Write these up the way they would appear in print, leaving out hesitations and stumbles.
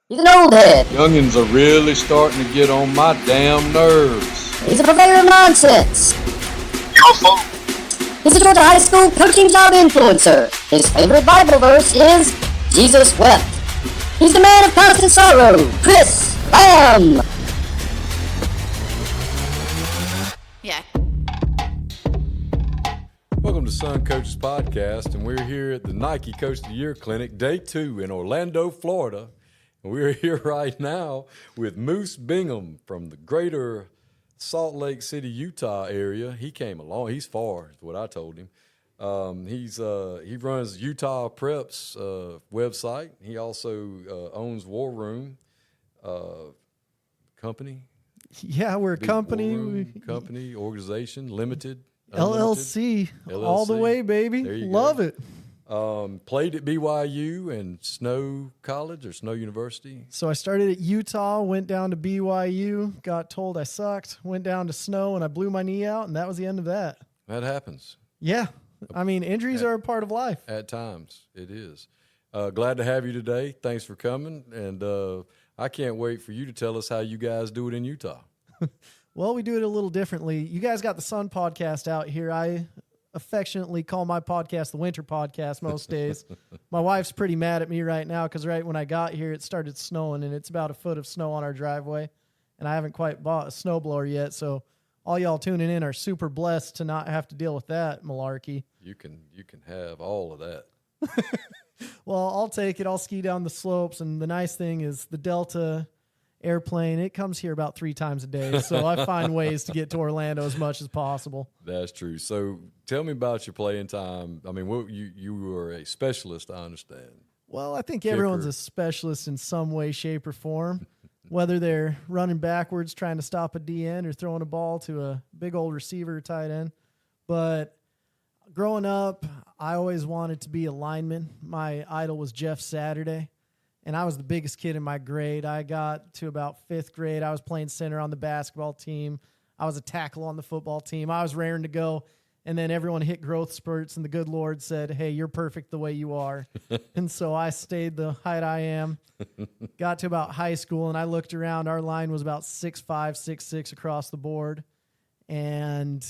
He's an old head. Youngins are really starting to get on my damn nerves. He's a purveyor of nonsense. He's a Georgia high school coaching job influencer. His favorite Bible verse is, Jesus wept. He's the man of constant sorrow, Chris Lamb. Yeah. Welcome to Sun Coaches Podcast, and we're here at the Nike Coach of the Year Clinic, Day 2 in Orlando, Florida. And we're here right now with Moose Bingham from the greater Salt Lake City, Utah area. He came along. He's far, is what I told him. He runs Utah Preps website. He also owns War Room company. Yeah, we're a company. Company, organization, limited. LLC, all the way, baby. Love it. Played at BYU and Snow College or Snow University. So I started at Utah, went down to BYU, got told I sucked, went down to Snow, and I blew my knee out, and that was the end of that. That happens. Yeah. I mean, injuries are a part of life. At times, it is. Glad to have you today. Thanks for coming, and I can't wait for you to tell us how you guys do it in Utah. Well, we do it a little differently. You guys got the Sun podcast out here. I affectionately call my podcast the Winter Podcast most days. My wife's pretty mad at me right now because right when I got here, it started snowing, and it's about a foot of snow on our driveway, and I haven't quite bought a snowblower yet, so all y'all tuning in are super blessed to not have to deal with that malarkey. You can have all of that. Well, I'll take it. I'll ski down the slopes, and the nice thing is the Delta airplane, it comes here about 3 times a day, so I find ways to get to Orlando as much as possible. That's true. So tell me about your playing time. I mean, you were a specialist, I understand. Well, I think everyone's a specialist in some way, shape, or form, whether they're running backwards trying to stop a DN or throwing a ball to a big old receiver or tight end. But growing up, I always wanted to be a lineman. My idol was Jeff Saturday, and I was the biggest kid in my grade. I got to about 5th grade. I was playing center on the basketball team. I was a tackle on the football team. I was raring to go, and then everyone hit growth spurts, and the good Lord said, hey, you're perfect the way you are. And so I stayed the height I am. Got to about high school, and I looked around. Our line was about 6'5", 6'6" across the board, and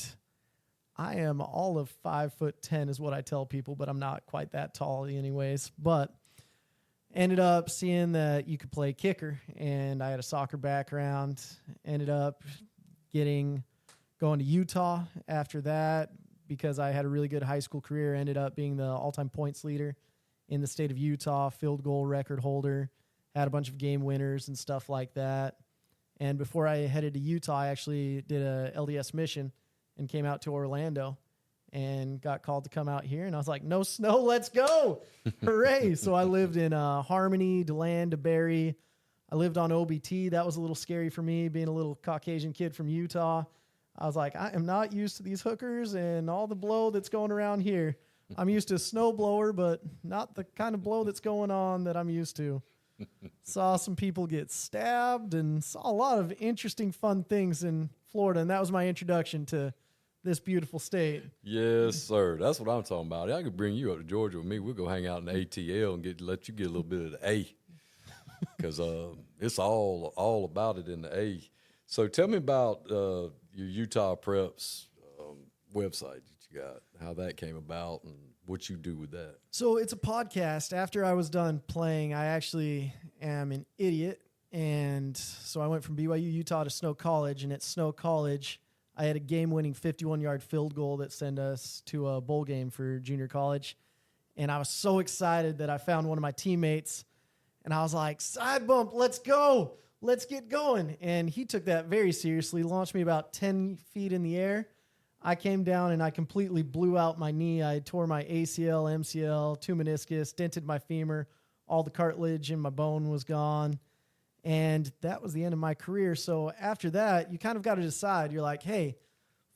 I am all of 5'10" is what I tell people, but I'm not quite that tall anyways. But ended up seeing that you could play kicker, and I had a soccer background. Ended up going to Utah after that because I had a really good high school career. Ended up being the all-time points leader in the state of Utah, field goal record holder, had a bunch of game winners and stuff like that. And before I headed to Utah, I actually did a LDS mission and came out to Orlando and got called to come out here. And I was like, no snow, let's go. Hooray. So I lived in Harmony, DeLand, DeBerry. I lived on OBT. That was a little scary for me, being a little Caucasian kid from Utah. I was like, I am not used to these hookers and all the blow that's going around here. I'm used to snow blower, but not the kind of blow that's going on that I'm used to. Saw some people get stabbed and saw a lot of interesting, fun things in Florida. And that was my introduction to this beautiful state. Yes, sir. That's what I'm talking about. I could bring you up to Georgia with me. We'll go hang out in the ATL and let you get a little bit of the A, because it's all about it in the A. So tell me about your Utah Preps website that you got, how that came about, and what you do with that. So it's a podcast. After I was done playing, I actually am an idiot, and so I went from BYU Utah to Snow College, and at Snow College, I had a game-winning 51-yard field goal that sent us to a bowl game for junior college. And I was so excited that I found one of my teammates, and I was like, side bump, let's go. Let's get going. And he took that very seriously, launched me about 10 feet in the air. I came down, and I completely blew out my knee. I tore my ACL, MCL, 2 meniscus, dented my femur. All the cartilage in my bone was gone. And that was the end of my career. So after that, you kind of got to decide. You're like, hey,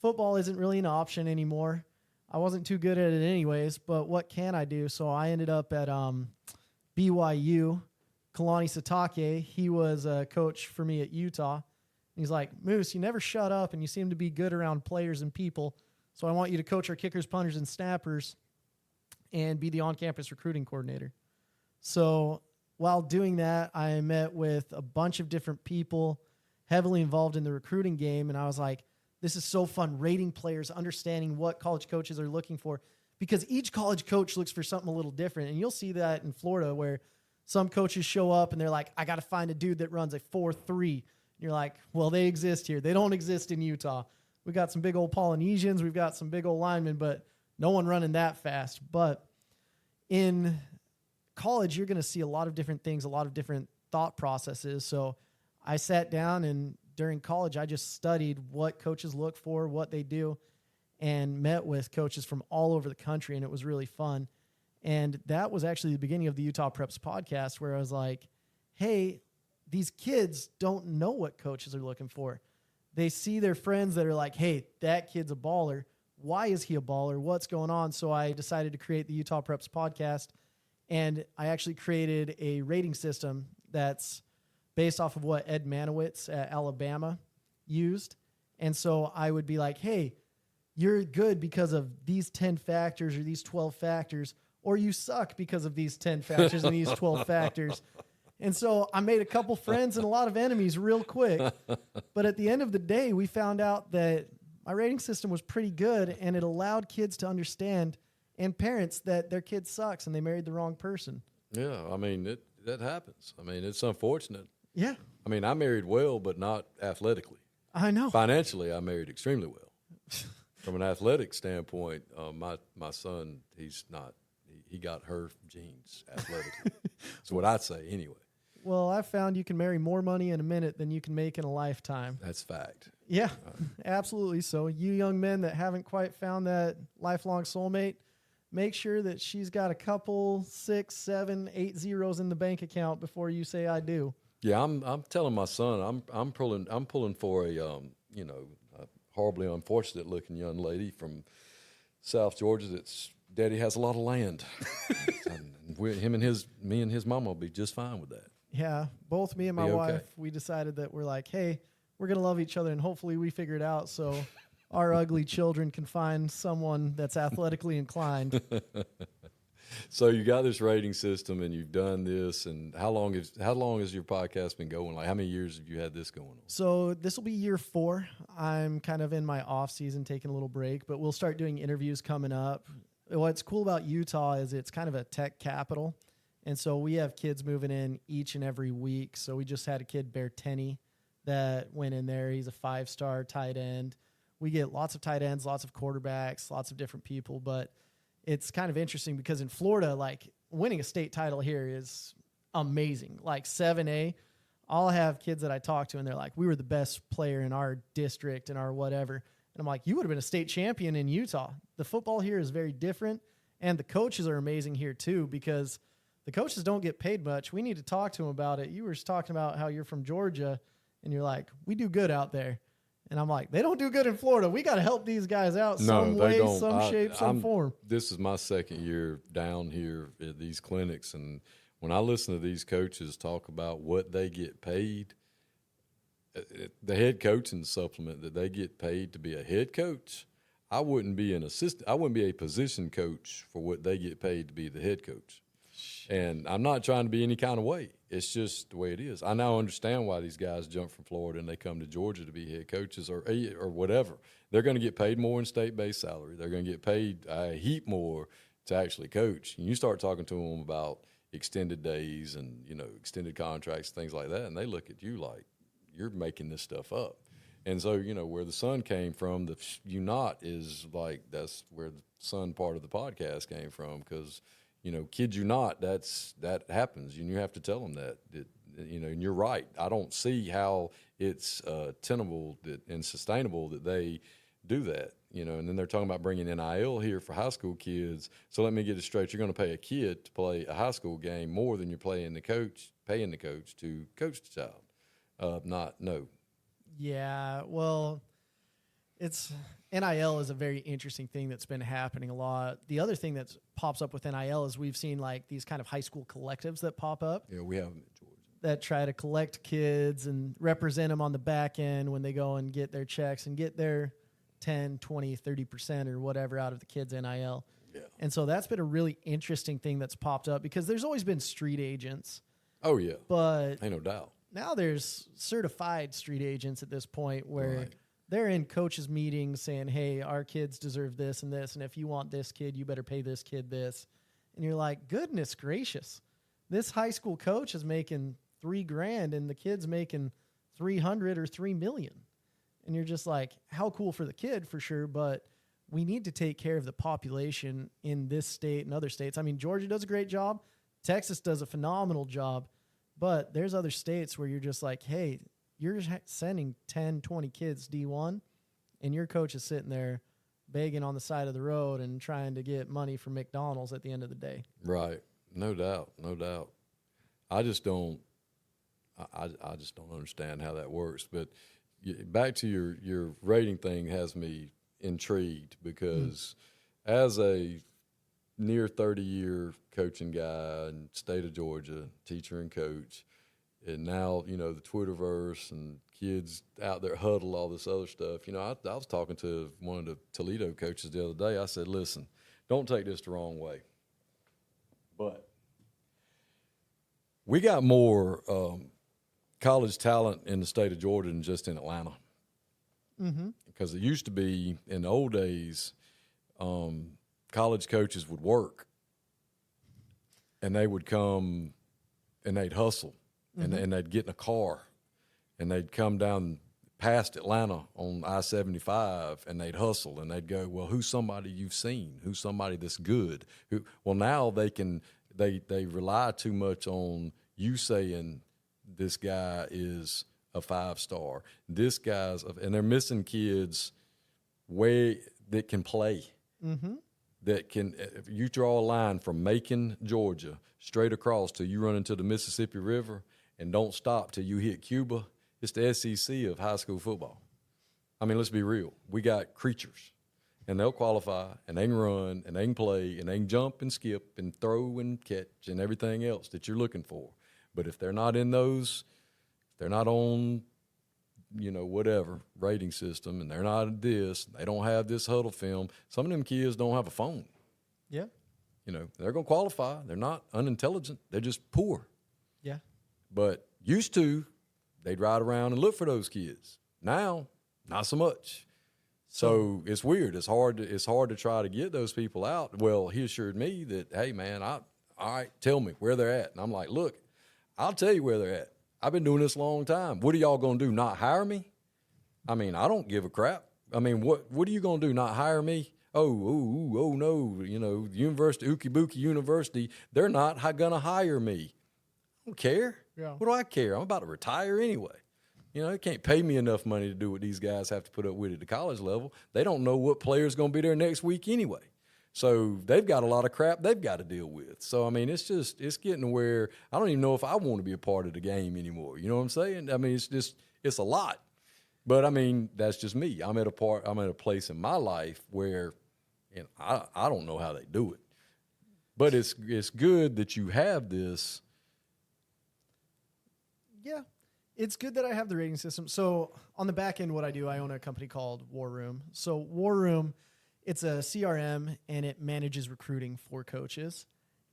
football isn't really an option anymore. I wasn't too good at it anyways, but what can I do? So I ended up at BYU. Kalani Sitake, he was a coach for me at Utah. He's like, Moose, you never shut up, and you seem to be good around players and people. So I want you to coach our kickers, punters, and snappers and be the on-campus recruiting coordinator. So while doing that, I met with a bunch of different people heavily involved in the recruiting game. And I was like, this is so fun, rating players, understanding what college coaches are looking for, because each college coach looks for something a little different. And you'll see that in Florida where some coaches show up and they're like, I got to find a dude that runs a 4.3. And you're like, well, they exist here. They don't exist in Utah. We got some big old Polynesians. We've got some big old linemen, but no one running that fast. But in college, you're going to see a lot of different things, a lot of different thought processes. So I sat down, and during college, I just studied what coaches look for, what they do, and met with coaches from all over the country, and it was really fun. And that was actually the beginning of the Utah Preps podcast, where I was like, hey, these kids don't know what coaches are looking for. They see their friends that are like, hey, that kid's a baller. Why is he a baller? What's going on? So I decided to create the Utah Preps podcast, and I actually created a rating system that's based off of what Ed Manowitz at Alabama used. And so I would be like, hey, you're good because of these 10 factors or these 12 factors, or you suck because of these 10 factors and these 12 factors. And so I made a couple friends and a lot of enemies real quick. But at the end of the day, we found out that my rating system was pretty good, and it allowed kids to understand, and parents, that their kid sucks and they married the wrong person. Yeah, I mean, that happens. I mean, it's unfortunate. Yeah. I mean, I married well, but not athletically. I know. Financially, I married extremely well. From an athletic standpoint, my son, he's not. He got her genes athletically. That's what I'd say anyway. Well, I found you can marry more money in a minute than you can make in a lifetime. That's fact. Yeah, absolutely. So you young men that haven't quite found that lifelong soulmate, make sure that she's got a couple 6, 7, 8 zeros in the bank account before you say I do. Yeah, I'm telling my son I'm pulling for a horribly unfortunate looking young lady from South Georgia that's daddy has a lot of land. And me and his mama will be just fine with that. Yeah, both me and my Be okay. wife, we decided that we're like, hey, we're going to love each other, and hopefully we figure it out so our ugly children can find someone that's athletically inclined. So you got this rating system, and you've done this, and how long has your podcast been going? Like, how many years have you had this going on? So this will be year 4. I'm kind of in my off season, taking a little break, but we'll start doing interviews coming up. What's cool about Utah is it's kind of a tech capital. And so we have kids moving in each and every week. So we just had a kid, Bear Tenney, that went in there. He's a 5-star tight end. We get lots of tight ends, lots of quarterbacks, lots of different people. But it's kind of interesting because in Florida, like, winning a state title here is amazing. Like 7A, I'll have kids that I talk to, and they're like, we were the best player in our district and our whatever. And I'm like, you would have been a state champion in Utah. The football here is very different, and the coaches are amazing here too, because the coaches don't get paid much. We need to talk to them about it. You were just talking about how you're from Georgia, and you're like, we do good out there. And I'm like, they don't do good in Florida. We got to help these guys out some way, some shape, some form. This is my second year down here at these clinics, and when I listen to these coaches talk about what they get paid, the head coaching supplement that they get paid to be a head coach, I wouldn't be an assistant. I wouldn't be a position coach for what they get paid to be the head coach. And I'm not trying to be any kind of way. It's just the way it is. I now understand why these guys jump from Florida and they come to Georgia to be head coaches or whatever. They're going to get paid more in state-based salary. They're going to get paid a heap more to actually coach. And you start talking to them about extended days and, extended contracts, things like that, and they look at you like you're making this stuff up. And so, where the son came from, the you not is like that's where the son part of the podcast came from because – kid you not, that happens. And you have to tell them that, and you're right. I don't see how it's tenable and sustainable that they do that, and then they're talking about bringing NIL here for high school kids. So let me get it straight. You're going to pay a kid to play a high school game more than you're paying the coach to coach the child. No. Yeah, well, it's NIL is a very interesting thing that's been happening a lot. The other thing that pops up with NIL is we've seen like these kind of high school collectives that pop up. Yeah, we have them in Georgia. That try to collect kids and represent them on the back end when they go and get their checks and get their 10, 20, 30% or whatever out of the kids' NIL. Yeah. And so that's been a really interesting thing that's popped up because there's always been street agents. Oh, yeah. But Ain't no doubt. now there's certified street agents at this point where Right. they're in coaches' meetings saying, hey, our kids deserve this and this. And if you want this kid, you better pay this kid this. And you're like, goodness gracious. This high school coach is making $3,000 and the kid's making 300 or 3 million. And you're just like, how cool for the kid for sure. But we need to take care of the population in this state and other states. I mean, Georgia does a great job. Texas does a phenomenal job. But there's other states where you're just like, hey, you're sending 10, 20 kids D1, and your coach is sitting there begging on the side of the road and trying to get money from McDonald's at the end of the day. Right. No doubt. No doubt. I just don't understand how that works. But back to your rating thing has me intrigued because as a near 30-year coaching guy in the state of Georgia, teacher and coach, and now, the Twitterverse and kids out there huddle, all this other stuff. I was talking to one of the Toledo coaches the other day. I said, listen, don't take this the wrong way, but we got more college talent in the state of Georgia than just in Atlanta. Mm-hmm. Because it used to be, in the old days, college coaches would work, and they would come and they'd hustle. And they'd get in a car, and they'd come down past Atlanta on I-75, and they'd hustle, and they'd go, well, who's somebody you've seen? Who's somebody that's good? Well, now they rely too much on you saying this guy is a 5-star. This guy's, and they're missing kids that can play. Mm-hmm. That can, if you draw a line from Macon, Georgia, straight across till you run into the Mississippi River, and don't stop till you hit Cuba, it's the SEC of high school football. I mean, let's be real. We got creatures, and they'll qualify, and they can run, and they can play, and they can jump and skip and throw and catch and everything else that you're looking for. But if they're not in those, if they're not on, whatever rating system, and they're not this, they don't have this huddle film, some of them kids don't have a phone. Yeah. They're going to qualify. They're not unintelligent. They're just poor. Yeah. But used to, they'd ride around and look for those kids. Now, not so much. So it's weird. It's hard to try to get those people out. Well, he assured me that, hey, man, all right, tell me where they're at. And I'm like, look, I'll tell you where they're at. I've been doing this a long time. What are y'all going to do, not hire me? I mean, I don't give a crap. I mean, what are you going to do, not hire me? Oh, no, University, Ookie Bookie University, they're not going to hire me. I don't care. Yeah. What do I care? I'm about to retire anyway. They can't pay me enough money to do what these guys have to put up with at the college level. They don't know what player's going to be there next week anyway. So they've got a lot of crap they've got to deal with. So, I mean, it's getting to where I don't even know if I want to be a part of the game anymore. You know what I'm saying? I mean, it's a lot. But, I mean, that's just me. I'm at a place in my life where I don't know how they do it. But it's good that you have this. Yeah, it's good that I have the rating system. So on the back end, what I do, I own a company called War Room. So War Room, it's a CRM, and it manages recruiting for coaches.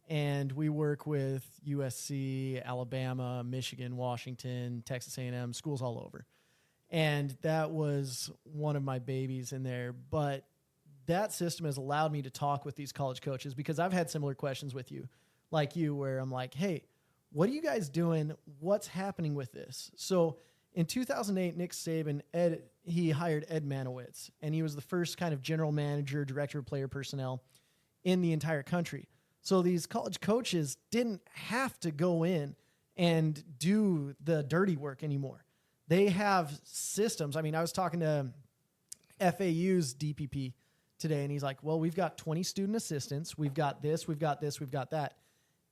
And we work with USC, Alabama, Michigan, Washington, Texas A&M, schools all over. And that was one of my babies in there. But that system has allowed me to talk with these college coaches because I've had similar questions with you, like you, where I'm like, hey, what are you guys doing? What's happening with this? So in 2008, Nick Saban, he hired Ed Manowitz, and he was the first kind of general manager, director of player personnel in the entire country. So these college coaches didn't have to go in and do the dirty work anymore. They have systems. I mean, I was talking to FAU's DPP today, and he's like, well, we've got 20 student assistants. We've got this, we've got this, we've got that.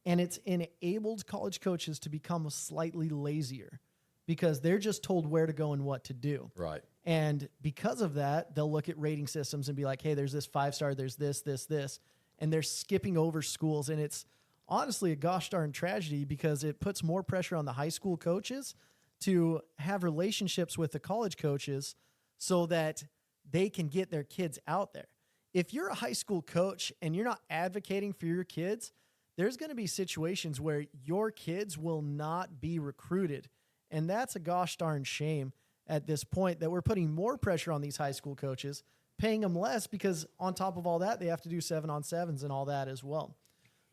And it's enabled college coaches to become slightly lazier because they're just told where to go and what to do. Right. And because of that, they'll look at rating systems and be like, hey, there's this 5-star, there's this. And they're skipping over schools. And it's honestly a gosh darn tragedy because it puts more pressure on the high school coaches to have relationships with the college coaches so that they can get their kids out there. If you're a high school coach and you're not advocating for your kids, there's going to be situations where your kids will not be recruited. And that's a gosh darn shame at this point, that we're putting more pressure on these high school coaches, paying them less, because on top of all that, they have to do 7-on-7s and all that as well.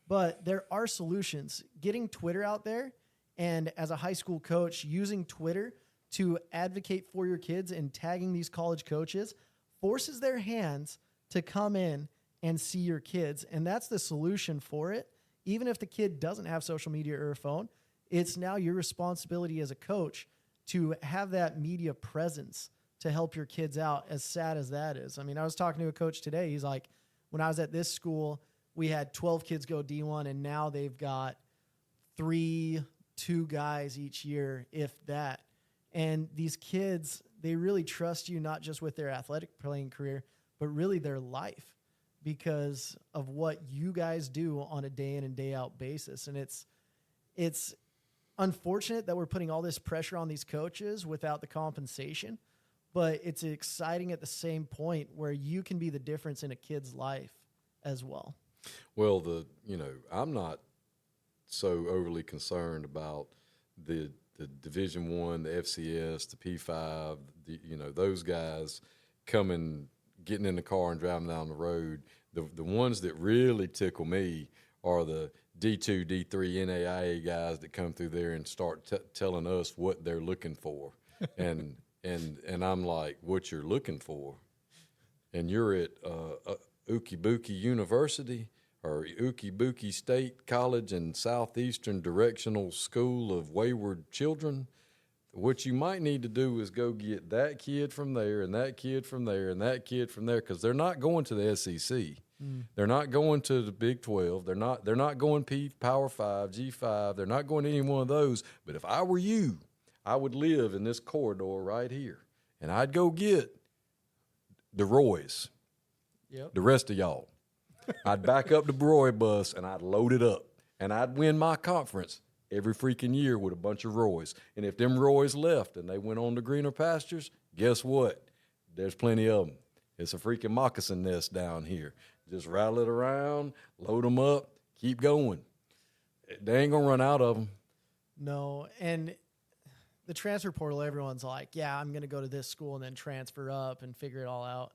But there are solutions. Getting Twitter out there, and as a high school coach, using Twitter to advocate for your kids and tagging these college coaches forces their hands to come in and see your kids. And that's the solution for it. Even if the kid doesn't have social media or a phone, it's now your responsibility as a coach to have that media presence to help your kids out, as sad as that is. I mean, I was talking to a coach today. He's like, when I was at this school, we had 12 kids go D1, and now they've got 2 guys each year, if that. And these kids, they really trust you, not just with their athletic playing career, but really their life, because of what you guys do on a day in and day out basis. And it's unfortunate that we're putting all this pressure on these coaches without the compensation, but it's exciting at the same point where you can be the difference in a kid's life as well. Well, I'm not so overly concerned about the Division I, the FCS, the P5, those guys getting in the car and driving down the road. The ones that really tickle me are the D2, D3, NAIA guys that come through there and start telling us what they're looking for. And I'm like, what you're looking for? And you're at Ukibuki University or Ukibuki State College and Southeastern Directional School of Wayward Children. What you might need to do is go get that kid from there and that kid from there and that kid from there, because they're not going to the SEC. They're not going to the Big 12. They're not going Power 5, G5. They're not going to any one of those. But if I were you, I would live in this corridor right here, and I'd go get the Roys, the rest of y'all. I'd back up the Roy bus, and I'd load it up, and I'd win my conference every freaking year with a bunch of Roys. And if them Roys left and they went on to greener pastures, guess what? There's plenty of them. It's a freaking moccasin nest down here. Just rattle it around, load them up, keep going. They ain't going to run out of them. No, and the transfer portal, everyone's like, yeah, I'm going to go to this school and then transfer up and figure it all out.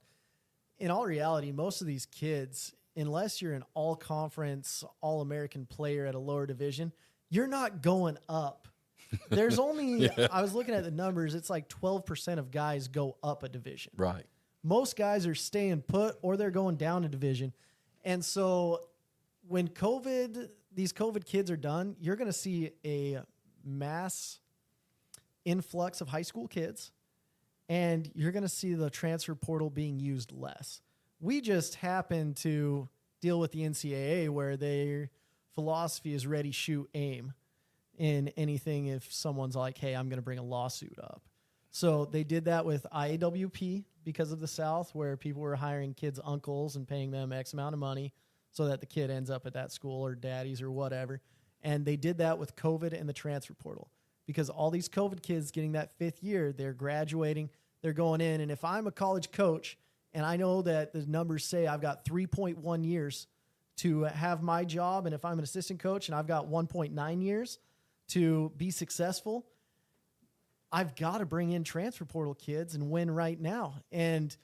In all reality, most of these kids, unless you're an all-conference, all-American player at a lower division, you're not going up. There's only, I was looking at the numbers, it's like 12% of guys go up a division. Right. Most guys are staying put or they're going down a division. And so when these COVID kids are done, you're going to see a mass influx of high school kids, and you're going to see the transfer portal being used less. We just happen to deal with the NCAA where their philosophy is ready, shoot, aim in anything if someone's like, hey, I'm going to bring a lawsuit up. So they did that with IAWP because of the South, where people were hiring kids' uncles and paying them X amount of money so that the kid ends up at that school, or daddies or whatever. And they did that with COVID and the transfer portal, because all these COVID kids getting that fifth year, they're graduating, they're going in. And if I'm a college coach and I know that the numbers say I've got 3.1 years to have my job, and if I'm an assistant coach and I've got 1.9 years to be successful, I've got to bring in transfer portal kids and win right now. And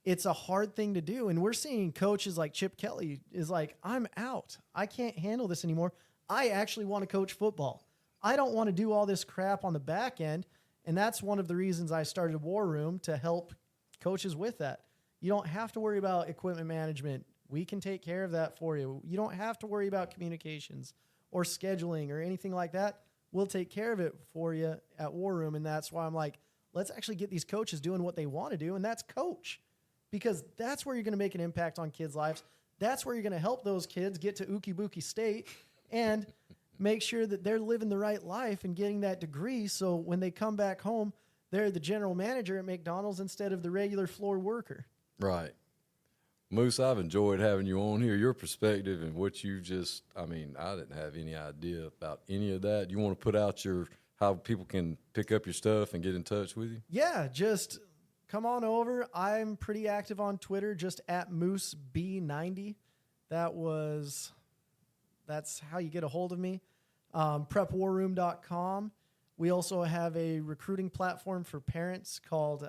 it's a hard thing to do. And we're seeing coaches like Chip Kelly is like, I'm out. I can't handle this anymore. I actually want to coach football. I don't want to do all this crap on the back end. And that's one of the reasons I started War Room, to help coaches with that. You don't have to worry about equipment management. We can take care of that for you. You don't have to worry about communications or scheduling or anything like that. We'll take care of it for you at War Room. And that's why I'm like, let's actually get these coaches doing what they want to do, and that's coach. Because that's where you're going to make an impact on kids' lives. That's where you're going to help those kids get to Ukibuki State and make sure that they're living the right life and getting that degree, so when they come back home, they're the general manager at McDonald's instead of the regular floor worker. Right. Moose, I've enjoyed having you on here. Your perspective and what you just, I didn't have any idea about any of that. You want to put out how people can pick up your stuff and get in touch with you? Yeah, just come on over. I'm pretty active on Twitter, just at MooseB90. That's that's how you get a hold of me. Prepwarroom.com. We also have a recruiting platform for parents called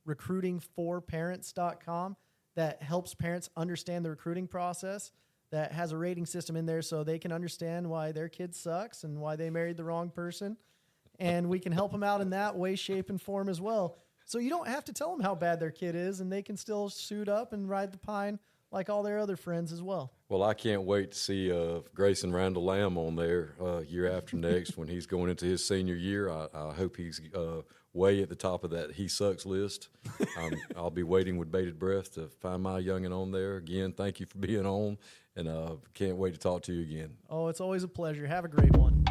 recruitingforparents.com that helps parents understand the recruiting process, that has a rating system in there so they can understand why their kid sucks and why they married the wrong person. And we can help them out in that way, shape, and form as well. So you don't have to tell them how bad their kid is, and they can still suit up and ride the pine like all their other friends as well. Well, I can't wait to see Grayson Randall Lamb on there year after next when he's going into his senior year. I hope he's way at the top of that he sucks list. I'll be waiting with bated breath to find my youngin' on there. Again, thank you for being on, and can't wait to talk to you again. Oh, it's always a pleasure. Have a great one.